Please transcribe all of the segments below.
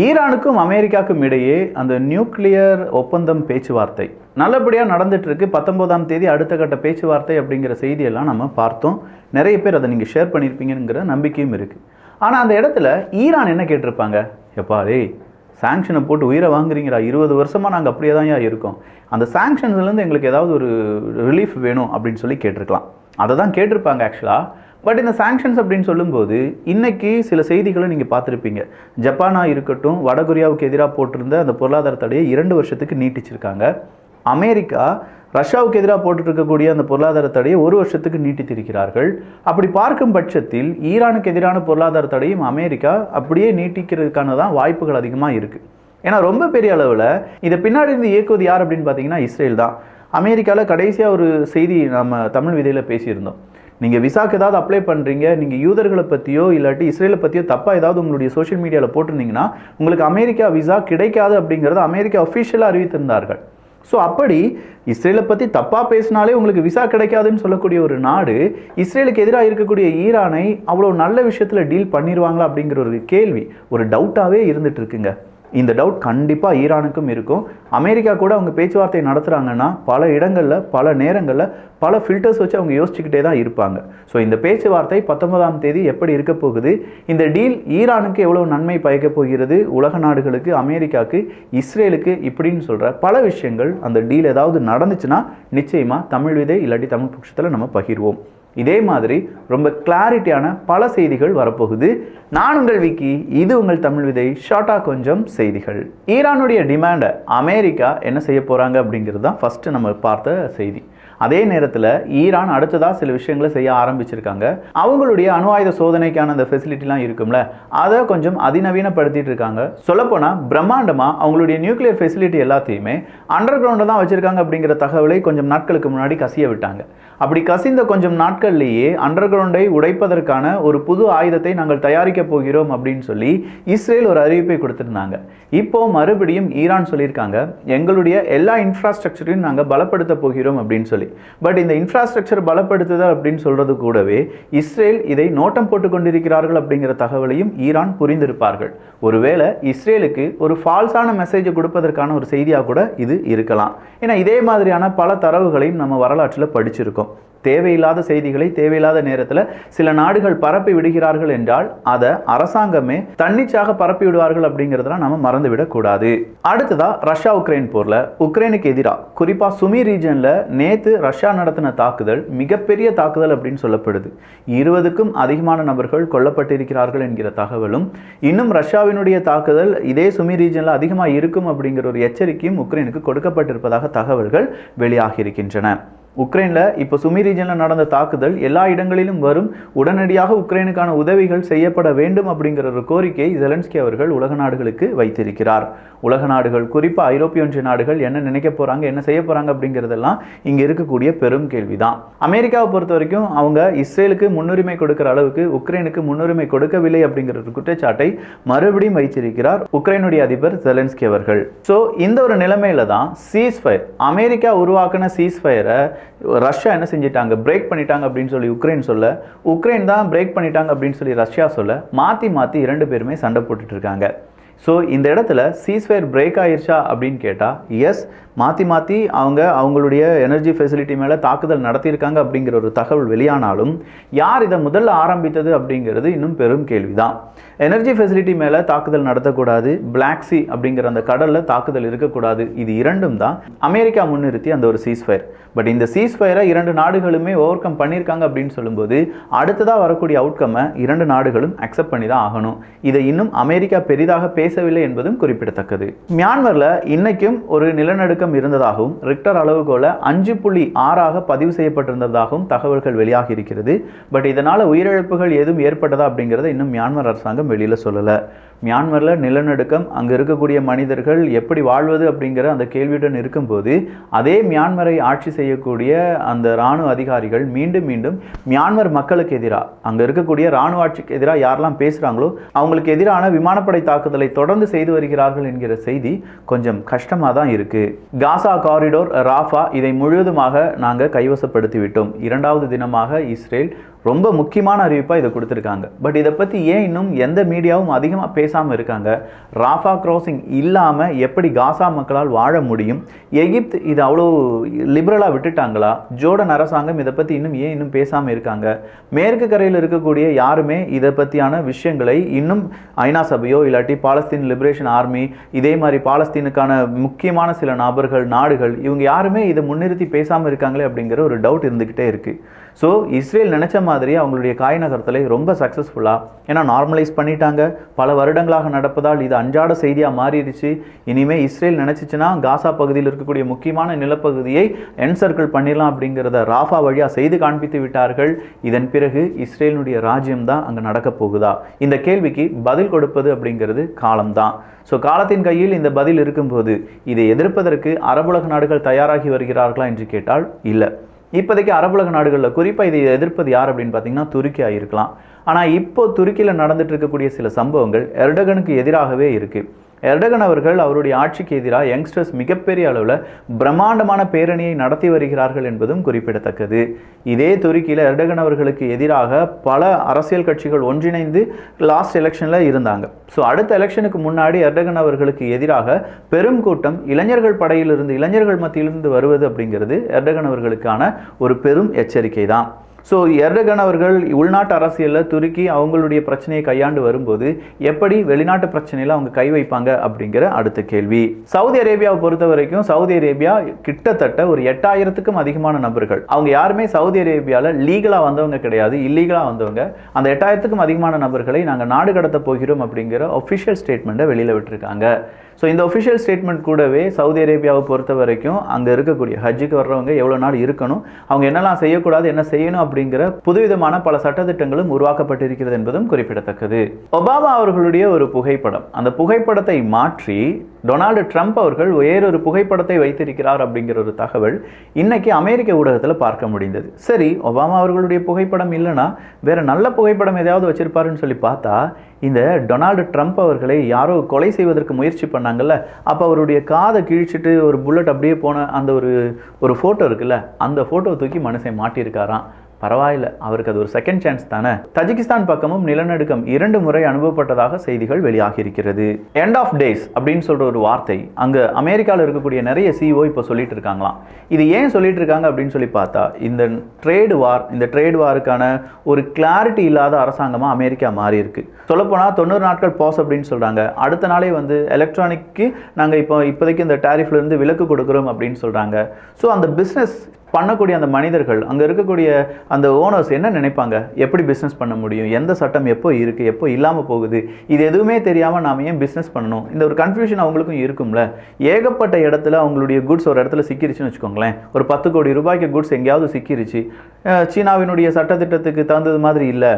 ஈரானுக்கும் அமெரிக்காவுக்கும் இடையே அந்த நியூக்ளியர் ஒப்பந்தம் பேச்சுவார்த்தை நல்லபடியாக நடந்துட்டு இருக்கு. 19ஆம் தேதி அடுத்த கட்ட பேச்சுவார்த்தை அப்படிங்கிற செய்தியெல்லாம் நம்ம பார்த்தோம். நிறைய பேர் அதை நீங்கள் ஷேர் பண்ணியிருப்பீங்கிற நம்பிக்கையும் இருக்குது. ஆனால் அந்த இடத்துல ஈரான் என்ன கேட்டிருப்பாங்க? எப்பா சாங்ஷனை போட்டு உயிரை வாங்குறீங்களா? 20 வருஷமாக நாங்கள் அப்படியே தான் இருக்கோம். அந்த சாங்ஷன்ஸ்லேருந்து எங்களுக்கு ஏதாவது ஒரு ரிலீஃப் வேணும் அப்படின்னு சொல்லி கேட்டிருக்கலாம். அதை தான் கேட்டிருப்பாங்க ஆக்சுவலாக. பட் இந்த சாங்ஷன்ஸ் அப்படின்னு சொல்லும்போது இன்றைக்கி சில செய்திகளை நீங்கள் பார்த்துருப்பீங்க. ஜப்பானாக இருக்கட்டும், வடகொரியாவுக்கு எதிராக போட்டிருந்த அந்த பொருளாதார தடையை 2 வருஷத்துக்கு நீட்டிச்சிருக்காங்க. அமெரிக்கா ரஷ்யாவுக்கு எதிராக போட்டுருக்கக்கூடிய அந்த பொருளாதார தடையை 1 வருஷத்துக்கு நீட்டித்திருக்கிறார்கள். அப்படி பார்க்கும் பட்சத்தில் ஈரானுக்கு எதிரான பொருளாதார தடையும் அமெரிக்கா அப்படியே நீட்டிக்கிறதுக்கான தான் வாய்ப்புகள் அதிகமாக இருக்குது. ஏன்னா ரொம்ப பெரிய அளவில் இதை பின்னாடி இருந்து இயக்குவது யார் அப்படின்னு பார்த்தீங்கன்னா இஸ்ரேல் தான். அமெரிக்காவில் கடைசியாக ஒரு செய்தி நம்ம தமிழ் விதையில் பேசியிருந்தோம். நீங்கள் விசாக்கு ஏதாவது அப்ளை பண்ணுறீங்க, நீங்கள் யூதர்களை பற்றியோ இல்லாட்டி இஸ்ரேலை பற்றியோ தப்பாக ஏதாவது உங்களுடைய சோஷியல் மீடியாவில் போட்டிருந்தீங்கன்னா உங்களுக்கு அமெரிக்கா விசா கிடைக்காது அப்படிங்கிறத அமெரிக்கா அஃபிஷியலாக அறிவித்திருந்தார்கள். ஸோ அப்படி இஸ்ரேலை பற்றி தப்பாக பேசினாலே உங்களுக்கு விசா கிடைக்காதுன்னு சொல்லக்கூடிய ஒரு நாடு இஸ்ரேலுக்கு எதிராக இருக்கக்கூடிய ஈரானை அவ்வளோ நல்ல விஷயத்தில் டீல் பண்ணிடுவாங்களா அப்படிங்கிற ஒரு கேள்வி, ஒரு டவுட்டாகவே இருந்துட்டு இருக்குங்க. இந்த டவுட் கண்டிப்பாக ஈரானுக்கும் இருக்கும். அமெரிக்கா கூட அவங்க பேச்சுவார்த்தை நடத்துகிறாங்கன்னா பல இடங்களில் பல நேரங்களில் பல ஃபில்டர்ஸ் வச்சு அவங்க யோசிச்சுக்கிட்டே தான் இருப்பாங்க. ஸோ இந்த பேச்சுவார்த்தை 19ஆம் தேதி எப்படி இருக்க போகுது, இந்த டீல் ஈரானுக்கு எவ்வளோ நன்மை பயக்க போகிறது, உலக நாடுகளுக்கு, அமெரிக்காவுக்கு, இஸ்ரேலுக்கு இப்படின்னு சொல்கிற பல விஷயங்கள் அந்த டீல் ஏதாவது நடந்துச்சுன்னா நிச்சயமாக தமிழ் விதை இல்லாட்டி தமிழ் பட்சத்தில் நம்ம பகிர்வோம். இதே மாதிரி ரொம்ப கிளாரிட்டியான பல செய்திகள் வரப்போகுது. நான் உங்கள் விக்கி, இது உங்கள் தமிழ் விதை. ஷார்ட்டாக கொஞ்சம் செய்திகள். ஈரானுடைய டிமாண்டை அமெரிக்கா என்ன செய்ய போகிறாங்க அப்படிங்கிறது தான் ஃபஸ்ட்டு நம்ம பார்த்த செய்தி. அதே நேரத்தில் ஈரான் அடுத்ததாக சில விஷயங்களை செய்ய ஆரம்பிச்சிருக்காங்க. அவங்களுடைய அணு ஆயுத சோதனைக்கான அந்த ஃபெசிலிட்டிலாம் இருக்கும்ல, அதை கொஞ்சம் அதிநவீனப்படுத்திட்டு இருக்காங்க. சொல்லப்போனால் பிரம்மாண்டமாக அவங்களுடைய நியூக்ளியர் ஃபெசிலிட்டி எல்லாத்தையுமே அண்டர் கிரவுண்டில் தான் வச்சுருக்காங்க அப்படிங்கிற தகவலை கொஞ்சம் நாட்களுக்கு முன்னாடி கசிய விட்டாங்க. அப்படி கசிந்த கொஞ்சம் நாட்கள்லேயே அண்டர் கிரவுண்டை உடைப்பதற்கான ஒரு புது ஆயுதத்தை நாங்கள் தயாரிக்க போகிறோம் அப்படின்னு சொல்லி இஸ்ரேல் ஒரு அறிவிப்பை கொடுத்துருந்தாங்க. இப்போ மறுபடியும் ஈரான் சொல்லியிருக்காங்க, எங்களுடைய எல்லா இன்ஃப்ராஸ்ட்ரக்சரையும் நாங்கள் பலப்படுத்த போகிறோம் அப்படின்னு சொல்லி. பட் இந்த இன்ஃப்ராஸ்ட்ரக்சர் பலப்படுத்துதல் அப்படின்னு சொல்றது கூடவே இஸ்ரேல் இதை நோட்டம் போட்டு கொண்டிருக்கிறார்கள் அப்படிங்கிற தகவலையும் ஈரான் புரிந்திருப்பார்கள். ஒருவேளை இஸ்ரேலுக்கு ஒரு ஃபால்ஸான மெசேஜை கொடுப்பதற்கான ஒரு செய்தியாக கூட இது இருக்கலாம். ஏன்னா இதே மாதிரியான பல தரவுகளையும் நம்ம வரலாற்றில் படிச்சிருக்கோம். தேவையில்லாத செய்திகளை தேவையில்லாத நேரத்தில் சில நாடுகள் பரப்பி விடுகிறார்கள் என்றால் அதை அரசாங்கமே தன்னிச்சாக பரப்பி விடுவார்கள் அப்படிங்கிறதெல்லாம் நம்ம மறந்துவிடக்கூடாது. அடுத்ததா ரஷ்யா உக்ரைன் போரில் உக்ரைனுக்கு எதிராக குறிப்பாக சுமி ரீஜனில் நேற்று ரஷ்யா நடத்தின தாக்குதல் மிகப்பெரிய தாக்குதல் அப்படின்னு சொல்லப்படுது. 20க்கும் அதிகமான நபர்கள் கொல்லப்பட்டிருக்கிறார்கள் என்கிற தகவலும், இன்னும் ரஷ்யாவினுடைய தாக்குதல் இதே சுமி ரீஜனில் அதிகமாக இருக்கும் அப்படிங்கிற ஒரு எச்சரிக்கையும் உக்ரைனுக்கு கொடுக்கப்பட்டிருப்பதாக தகவல்கள் வெளியாகி இருக்கின்றன. உக்ரைனில் இப்போ சுமி ரீஜனில் நடந்த தாக்குதல் எல்லா இடங்களிலும் வரும், உடனடியாக உக்ரைனுக்கான உதவிகள் செய்யப்பட வேண்டும் அப்படிங்கிற ஒரு கோரிக்கையை ஜெலன்ஸ்கி அவர்கள் உலக நாடுகளுக்கு வைத்திருக்கிறார். உலக நாடுகள் குறிப்பாக ஐரோப்பிய ஒன்றிய நாடுகள் என்ன நினைக்க போகிறாங்க, என்ன செய்ய போகிறாங்க அப்படிங்கிறதெல்லாம் இங்கே இருக்கக்கூடிய பெரும் கேள்விதான். அமெரிக்காவை பொறுத்த வரைக்கும் அவங்க இஸ்ரேலுக்கு முன்னுரிமை கொடுக்கிற அளவுக்கு உக்ரைனுக்கு முன்னுரிமை கொடுக்கவில்லை அப்படிங்கிற ஒரு குற்றச்சாட்டை மறுபடியும் வைத்திருக்கிறார் உக்ரைனுடைய அதிபர் ஜெலன்ஸ்கி அவர்கள். ஸோ இந்த ஒரு நிலைமையில தான் சீஸ்ஃபயர், அமெரிக்கா உருவாக்கின சீஸ்ஃபயரை ரஷ்யா என்ன செஞ்சிட்டாங்க, பிரேக் பண்ணிட்டாங்க அப்படின்னு சொல்லி உக்ரைன் சொல்ல, உக்ரைன் தான் பிரேக் பண்ணிட்டாங்க அப்படின்னு சொல்லி ரஷ்யா சொல்ல, மாற்றி மாற்றி 2 பேருமே சண்டை போட்டுட்டு இருக்காங்க. ஸோ இந்த இடத்துல சீஸ்ஃபயர் பிரேக் ஆயிடுச்சா அப்படின்னு கேட்டால் எஸ், மாற்றி மாற்றி அவங்களுடைய எனர்ஜி ஃபெசிலிட்டி மேலே தாக்குதல் நடத்தியிருக்காங்க அப்படிங்கிற ஒரு தகவல் வெளியானாலும் யார் இதை முதல்ல ஆரம்பித்தது அப்படிங்கிறது இன்னும் பெரும் கேள்விதான். எனர்ஜி ஃபெசிலிட்டி மேலே தாக்குதல் நடத்தக்கூடாது, பிளாக் சி அப்படிங்கிற அந்த கடலில் தாக்குதல் இருக்கக்கூடாது, இது இரண்டும் தான் அமெரிக்கா முன்னிறுத்தி அந்த ஒரு சீஸ்ஃபயர். பட் இந்த சீஸ்ஃபயரை 2 நாடுகளுமே ஓவர் கம் பண்ணியிருக்காங்க அப்படின்னு சொல்லும்போது அடுத்ததாக வரக்கூடிய அவுட்கம்மை 2 நாடுகளும் அக்செப்ட் பண்ணி தான் ஆகணும். இதை இன்னும் அமெரிக்கா பெரிதாக பேசவில்லை என்பதும் குறிப்பிடத்தக்கது. மியான்மரில் இன்னைக்கும் ஒரு நிலநடுக்கம் இருந்ததாகவும் ரிக்டர் அளவுகோலை 5.6 பதிவு செய்யப்பட்டிருந்ததாகவும் தகவல்கள் வெளியாகி இருக்கிறது. பட் இதனால் உயிரிழப்புகள் எதுவும் ஏற்பட்டதா அப்படிங்கிறத இன்னும் மியான்மர் அரசாங்கம் வெளியில் சொல்லலை. மியான்மரில் நிலநடுக்கம், அங்கே இருக்கக்கூடிய மனிதர்கள் எப்படி வாழ்வது அப்படிங்கிற அந்த கேள்வியுடன் இருக்கும்போது அதே மியான்மரை ஆட்சி செய்யக்கூடிய அந்த இராணுவ அதிகாரிகள் மீண்டும் மீண்டும் மியான்மர் மக்களுக்கு எதிராக, அங்கே இருக்கக்கூடிய இராணுவ ஆட்சிக்கு எதிராக யாரெல்லாம் பேசுகிறாங்களோ அவங்களுக்கு எதிரான விமானப்படை தாக்குதலை தொடர்ந்து செய்து வருகிறார்கள் என்கிற செய்தி கொஞ்சம் கஷ்டமாக தான் இருக்குது. காசா காரிடோர், ராஃபா, இதை முழுவதுமாக நாங்கள் கைவசப்படுத்தி விட்டோம். 2வது தினமாக இஸ்ரேல் ரொம்ப முக்கியமான அறிவிப்பாக இதை கொடுத்துருக்காங்க. பட் இதை பற்றி ஏன் இன்னும் எந்த மீடியாவும் அதிகமாக பேசாமல் இருக்காங்க? ராஃபா கிராசிங் இல்லாமல் எப்படி காசா மக்களால் வாழ முடியும்? எகிப்து இது அவ்வளோ லிபரலாக விட்டுட்டாங்களா? ஜோர்டன் அரசாங்கம் இதை பற்றி இன்னும் பேசாமல் இருக்காங்க? மேற்கு கரையில் இருக்கக்கூடிய யாருமே இதை பற்றியான விஷயங்களை இன்னும் ஐநா சபையோ இல்லாட்டி பாலஸ்தீன் லிபரேஷன் ஆர்மி, இதே மாதிரி பாலஸ்தீனுக்கான முக்கியமான சில நபர்கள், நாடுகள், இவங்க யாருமே இதை முன்னிறுத்தி பேசாமல் இருக்காங்களே அப்படிங்கிற ஒரு டவுட் இருந்துக்கிட்டே இருக்குது. ஸோ இஸ்ரேல் நினச்ச மாதிரி அவங்களுடைய காய் நகர்த்தலை ரொம்ப சக்ஸஸ்ஃபுல்லாக, ஏன்னா நார்மலைஸ் பண்ணிட்டாங்க, பல வருடங்களாக நடப்பதால் இது அன்றாட செய்தியாக மாறிடுச்சு. இனிமேல் இஸ்ரேல் நினச்சிச்சுன்னா காசா பகுதியில் இருக்கக்கூடிய முக்கியமான நிலப்பகுதியை என்சர்க்கிள் பண்ணிடலாம் அப்படிங்கிறத ராஃபா வழியாக செய்து காண்பித்து விட்டார்கள். இதன் பிறகு இஸ்ரேலினுடைய ராஜ்யம் தான் அங்கே நடக்க போகுதா? இந்த கேள்விக்கு பதில் கொடுப்பது அப்படிங்கிறது காலம்தான். ஸோ காலத்தின் கையில் இந்த பதில் இருக்கும்போது இதை எதிர்ப்பதற்கு அரபுலக நாடுகள் தயாராகி வருகிறார்களா என்று கேட்டால் இல்லை. இப்போதைக்கு அரபுலக நாடுகளில் குறிப்பாக இதை எதிர்ப்பது யார் அப்படின்னு பார்த்தீங்கன்னா துருக்கியாக இருக்கலாம். ஆனால் இப்போ துருக்கியில் நடந்துட்டு இருக்கக்கூடிய சில சம்பவங்கள் எர்டகனுக்கு எதிராகவே இருக்குது. எர்டகன் அவர்கள் அவருடைய ஆட்சிக்கு எதிராக யங்ஸ்டர்ஸ் மிகப்பெரிய அளவில் பிரம்மாண்டமான பேரணியை நடத்தி வருகிறார்கள் என்பதும் குறிப்பிடத்தக்கது. இதே துருக்கியில் எர்டகன் அவர்களுக்கு எதிராக பல அரசியல் கட்சிகள் ஒன்றிணைந்து லாஸ்ட் எலெக்ஷனில் இருந்தாங்க. ஸோ அடுத்த எலெக்ஷனுக்கு முன்னாடி எர்டகன் அவர்களுக்கு எதிராக பெரும் கூட்டம் இளைஞர்கள் படையிலிருந்து, இளைஞர்கள் மத்தியிலிருந்து வருவது அப்படிங்கிறது எர்டகன் அவர்களுக்கான ஒரு பெரும் எச்சரிக்கை தான். ஸோ எர்டகன் அவர்கள் உள்நாட்டு அரசியலில் துருக்கி அவங்களுடைய பிரச்சனையை கையாண்டு வரும்போது எப்படி வெளிநாட்டு பிரச்சனையில் அவங்க கை வைப்பாங்க அப்படிங்கிற அடுத்த கேள்வி. சவுதி அரேபியாவை பொறுத்த வரைக்கும் சவுதி அரேபியா கிட்டத்தட்ட ஒரு 8000க்கும் அதிகமான நபர்கள், அவங்க யாருமே சவுதி அரேபியாவில் லீகலாக வந்தவங்க கிடையாது, இல்லீகலாக வந்தவங்க. அந்த 8000க்கும் அதிகமான நபர்களை நாங்கள் நாடு கடத்த போகிறோம் அப்படிங்கிற ஒஃபிஷியல் ஸ்டேட்மெண்ட்டை வெளியில் விட்டுருக்காங்க. ஸோ இந்த ஒஃபிஷியல் ஸ்டேட்மெண்ட் கூடவே சவுதி அரேபியாவை பொறுத்த வரைக்கும் அங்கே இருக்கக்கூடிய ஹஜ்ஜுக்கு வர்றவங்க எவ்வளோ நாள் இருக்கணும், அவங்க என்னெல்லாம் செய்யக்கூடாது, என்ன செய்யணும் அப்படிங்கிற புதுவிதமான பல சட்டத்திட்டங்களும் உருவாக்கப்பட்டிருக்கிறது என்பதும் குறிப்பிடத்தக்கது. ஒபாமா அவர்களுடைய ஒரு புகைப்படம், அந்த புகைப்படத்தை மாற்றி டொனால்டு ட்ரம்ப் அவர்கள் வேறொரு புகைப்படத்தை வைத்திருக்கிறார் அப்படிங்கிற ஒரு தகவல் இன்னைக்கு அமெரிக்க ஊடகத்தில் பார்க்க முடிந்தது. சரி, ஒபாமா அவர்களுடைய புகைப்படம் இல்லைன்னா வேற நல்ல புகைப்படம் எதையாவது வச்சிருப்பாருன்னு சொல்லி பார்த்தா இந்த டொனால்டு ட்ரம்ப் அவர்களை யாரோ கொலை செய்வதற்கு முயற்சி பண்ணாங்கல்ல, அப்போ அவருடைய காதை கிழிச்சிட்டு ஒரு புல்லட் அப்படியே போன அந்த ஒரு ஃபோட்டோ இருக்குல்ல, அந்த ஃபோட்டோ தூக்கி மனுஷன் மாட்டியிருக்காராம். பரவாயில்ல, அவருக்கு அது ஒரு செகண்ட் சான்ஸ் தானே. தஜிகிஸ்தான் பக்கமும் நிலநடுக்கம் 2 முறை அனுபவப்பட்டதாக செய்திகள் வெளியாகி இருக்கிறது. எண்ட் ஆஃப் டேஸ் அப்படின்னு சொல்ற ஒரு வார்த்தை அங்கே அமெரிக்காவில் இருக்கக்கூடிய நிறைய சிஓ இப்போ சொல்லிட்டு இருக்காங்களாம். இது ஏன் சொல்லிட்டு இருக்காங்க அப்படின்னு சொல்லி பார்த்தா, இந்த ட்ரேட் வாருக்கான ஒரு கிளாரிட்டி இல்லாத அரசாங்கமாக அமெரிக்கா மாறி இருக்கு. சொல்லப்போனால் 90 நாட்கள் பாஸ் அப்படின்னு சொல்றாங்க. அடுத்த நாளே எலக்ட்ரானிக்கு நாங்கள் இப்போதைக்கு இந்த டேரிஃப்ல இருந்து விலக்கு கொடுக்குறோம் அப்படின்னு சொல்றாங்க. ஸோ அந்த பிஸ்னஸ் பண்ணக்கூடிய அந்த மனிதர்கள், அங்கே இருக்கக்கூடிய அந்த ஓனர்ஸ் என்ன நினைப்பாங்க? எப்படி பிஸ்னஸ் பண்ண முடியும்? எந்த சட்டம் எப்போ இருக்குது, எப்போ இல்லாமல் போகுது, இது எதுவுமே தெரியாமல் நாம் ஏன் பிஸ்னஸ் பண்ணணும்? இந்த ஒரு கன்ஃபியூஷன் அவங்களுக்கும் இருக்கும்ல. ஏகப்பட்ட இடத்துல அவங்களுடைய குட்ஸ் ஒரு இடத்துல சிக்கிருச்சுன்னு வச்சுக்கோங்களேன். ஒரு 10 கோடி ரூபாய்க்கு குட்ஸ் எங்கேயாவது சிக்கிருச்சு, சீனாவினுடைய சட்டத்திட்டத்துக்கு தகுந்தது மாதிரி இல்லை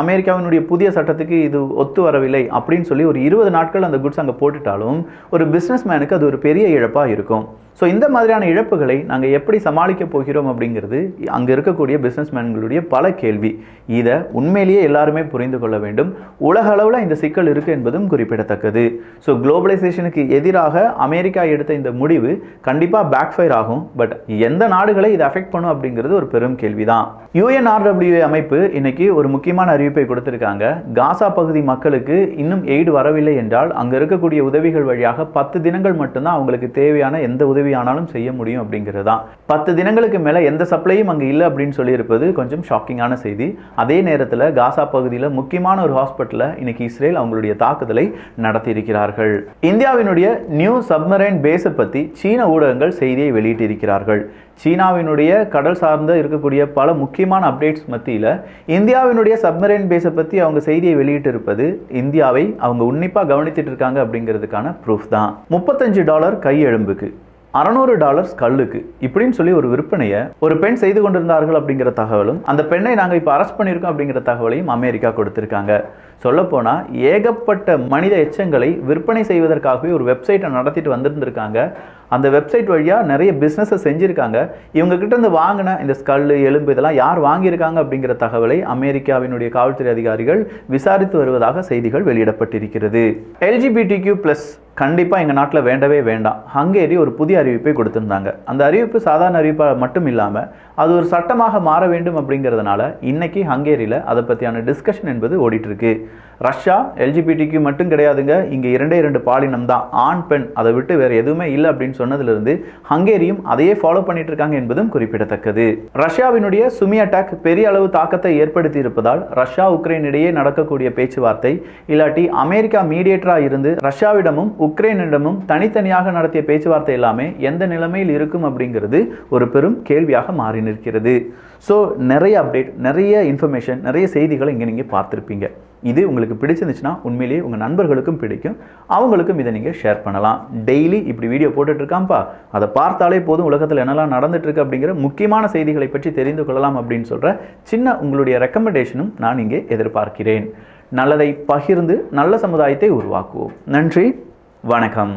அமெரிக்காவினுடைய புதிய சட்டத்துக்கு இது ஒத்து வரவில்லை அப்படின்னு சொல்லி ஒரு 20 நாட்கள் அந்த குட்ஸ் அங்கே போட்டுட்டாலும் ஒரு பிஸ்னஸ் மேனுக்கு அது ஒரு பெரிய இழப்பாக இருக்கும். ஸோ இந்த மாதிரியான இழப்புகளை நாங்கள் எப்படி சமாளிக்க போகிறோம் அப்படிங்கிறது அங்கே இருக்கக்கூடிய பிஸ்னஸ் மேன்களுடைய பல கேள்வி. இதை உண்மையிலேயே எல்லாருமே புரிந்து கொள்ள வேண்டும். உலக அளவில் இந்த சிக்கல் இருக்குது என்பதும் குறிப்பிடத்தக்கது. ஸோ குளோபலைசேஷனுக்கு எதிராக அமெரிக்கா எடுத்த இந்த முடிவு கண்டிப்பாக பேக்ஃபயர் ஆகும். பட் எந்த நாடுகளை இதை அஃபெக்ட் பண்ணும் அப்படிங்கிறது ஒரு பெரும் கேள்விதான். UNRWA அமைப்பு இன்னைக்கு ஒரு முக்கியமான அறிவிப்பை கொடுத்திருக்காங்க. காசா பகுதி மக்களுக்கு இன்னும் எய்டு வரவில்லை என்றால் அங்கே இருக்கக்கூடிய உதவிகள் வழியாக 10 தினங்கள் மட்டும்தான் அவங்களுக்கு தேவையான எந்த உதவி ஆனாலும் செய்ய முடியும் அப்படிங்கிறதா. 10 தினங்களுக்கு மேல எந்த சப்ளையும் அங்க இல்லை அப்படின்னு சொல்லியிருப்பது கொஞ்சம் ஷாக்கிங்கான செய்தி. அதே நேரத்தில் காசா பகுதியில் முக்கியமான ஒரு ஹாஸ்பிட்டல்ல இன்னைக்கு இஸ்ரேல் அவங்களுடைய தாக்குதலை நடத்தி இருக்கிறார்கள். இந்தியாவினுடைய நியூ சப்மரைன் பேஸை பத்தி சீன ஊடகங்கள் செய்தியை வெளியிட்டிருக்கிறார்கள். சீனாவினுடைய கடல் சார்ந்த இருக்கக்கூடிய பல முக்கியமான அப்டேட்ஸ் மத்தியில் இந்தியாவினுடைய சப்மரைன் பேஸை பற்றி அவங்க செய்தியை வெளியிட்டு இருப்பது இந்தியாவை அவங்க உன்னிப்பாக கவனித்துட்டு இருக்காங்க அப்படிங்கிறதுக்கான ப்ரூஃப் தான். $35 கையெழும்புக்கு, $600 கல்லுக்கு இப்படின்னு சொல்லி ஒரு விற்பனையை ஒரு பெண் செய்து கொண்டிருந்தார்கள் அப்படிங்கிற தகவலும், அந்த பெண்ணை நாங்கள் இப்போ அரெஸ்ட் பண்ணியிருக்கோம் அப்படிங்கிற தகவலையும் அமெரிக்கா கொடுத்திருக்காங்க. சொல்லப்போனால் ஏகப்பட்ட மனித எச்சங்களை விற்பனை செய்வதற்காகவே ஒரு வெப்சைட்டை நடத்திட்டு வந்துருந்துருக்காங்க. அந்த வெப்சைட் வழியாக நிறைய பிஸ்னஸை செஞ்சுருக்காங்க. இவங்க கிட்ட இருந்து வாங்கின இந்த ஸ்கல்லு, எலும்பு இதெல்லாம் யார் வாங்கியிருக்காங்க அப்படிங்கிற தகவலை அமெரிக்காவினுடைய காவல்துறை அதிகாரிகள் விசாரித்து வருவதாக செய்திகள் வெளியிடப்பட்டிருக்கிறது. LGBTQ+ கண்டிப்பாக எங்கள் நாட்டில் வேண்டவே வேண்டாம். ஹங்கேரி ஒரு புதிய அறிவிப்பை கொடுத்திருந்தாங்க. அந்த அறிவிப்பு சாதாரண அறிவிப்பாக மட்டும் இல்லாமல் அது ஒரு சட்டமாக மாற வேண்டும் அப்படிங்கிறதுனால இன்னைக்கு ஹங்கேரியில் அதை பற்றியான டிஸ்கஷன் என்பது ஓடிட்டு இருக்கு. ரஷ்யா எல்ஜிபிடிக்கு மட்டும் கிடையாதுங்க, இங்கே 2 பாலினம் தான், ஆண் பெண், அதை விட்டு வேறு எதுவுமே இல்லை அப்படின்னு சொன்னதிலிருந்து ஹங்கேரியும் அதையே ஃபாலோ பண்ணிட்டு இருக்காங்க என்பதும் குறிப்பிடத்தக்கது. ரஷ்யாவினுடைய சுமி அட்டாக் பெரிய அளவு தாக்கத்தை ஏற்படுத்தி இருப்பதால் ரஷ்யா உக்ரைன் இடையே நடக்கக்கூடிய பேச்சுவார்த்தை இல்லாட்டி அமெரிக்கா மீடியேட்டராக இருந்து ரஷ்யாவிடமும் உக்ரைனிடமும் தனித்தனியாக நடத்திய பேச்சுவார்த்தை எல்லாமே எந்த நிலைமையில் இருக்கும் அப்படிங்கிறது ஒரு பெரும் கேள்வியாக மாறி நிற்கிறது. ஸோ நிறைய அப்டேட், நிறைய இன்ஃபர்மேஷன், நிறைய செய்திகளை இங்கே நீங்கள் பார்த்துருப்பீங்க. இது உங்களுக்கு பிடிச்சிருந்துச்சுன்னா உண்மையிலேயே உங்கள் நண்பர்களுக்கும் பிடிக்கும், அவங்களுக்கும் இதை நீங்கள் ஷேர் பண்ணலாம். டெய்லி இப்படி வீடியோ போட்டுட்ருக்காம்ப்பா, அதை பார்த்தாலே போதும் உலகத்தில் என்னெல்லாம் நடந்துட்டுருக்கு அப்படிங்கிற முக்கியமான செய்திகளை பற்றி தெரிந்து கொள்ளலாம் அப்படின்னு சொல்கிற சின்ன உங்களுடைய ரெக்கமெண்டேஷனும் நான் இங்கே எதிர்பார்க்கிறேன். நல்லதை பகிர்ந்து நல்ல சமுதாயத்தை உருவாக்குவோம். நன்றி, வணக்கம்.